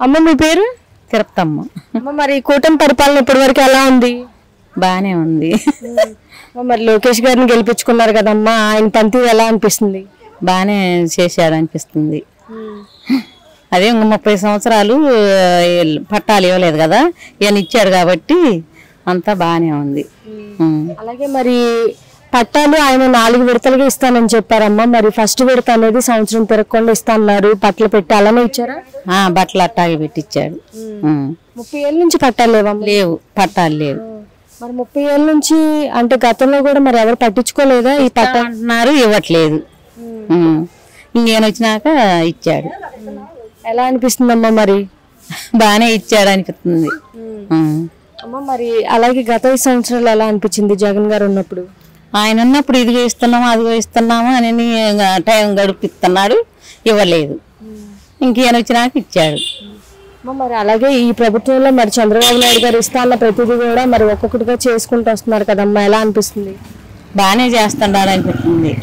అమ్మ మీ పేరు? తిరుపతమ్మ. అమ్మ మరి కూటమి పరిపాలన ఇప్పటి వరకు ఎలా ఉంది? బానే ఉంది. మరి లోకేష్ గారిని గెలిపించుకున్నారు కదమ్మా, ఆయన పనితీరు ఎలా అనిపిస్తుంది? బానే చేశాడు అనిపిస్తుంది. అదే 30 సంవత్సరాలు పట్టాలు ఇవ్వలేదు కదా, ఈయన ఇచ్చాడు కాబట్టి అంతా బానే ఉంది. అలాగే మరి పట్టాలు ఆయన 4 విడతలుగా ఇస్తానని చెప్పారమ్మా, మరి ఫస్ట్ విడత అనేది సంవత్సరం తిరగకుండా ఇస్తాన్నారు, పట్టలు పెట్టి అలానే ఇచ్చారా? బట్టలు అట్టాగే పెట్టించాడు. 30 ఏళ్ళ నుంచి పట్టాలు లేవమ్మా? లేవు, పట్టాలు లేవు. మరి 30 ఏళ్ళ నుంచి అంటే గతంలో కూడా మరి ఎవరు పట్టించుకోలేదా ఈ పట్ట అంటున్నారు? ఇవ్వట్లేదు. ఇంకేం వచ్చినాక ఇచ్చాడు. ఎలా అనిపిస్తుందమ్మా మరి? బానే ఇచ్చాడు అనిపిస్తుంది. అమ్మ మరి అలాగే గత 5 సంవత్సరాలు ఎలా అనిపించింది జగన్ గారు ఉన్నప్పుడు? ఆయన ఉన్నప్పుడు ఇదిగో ఇస్తున్నాము అదిగో ఇస్తున్నాము అని టైం గడిపిస్తున్నాడు, ఇవ్వలేదు. ఇంకేం వచ్చినాక ఇచ్చాడు. మరి అలాగే ఈ ప్రభుత్వంలో మరి చంద్రబాబు నాయుడు గారు ఇస్తా అన్న ప్రతిదీ కూడా మరి ఒక్కొక్కటిగా చేసుకుంటూ వస్తున్నారు కదమ్మా, ఎలా అనిపిస్తుంది? బానే చేస్తున్నాడు అనిపిస్తుంది.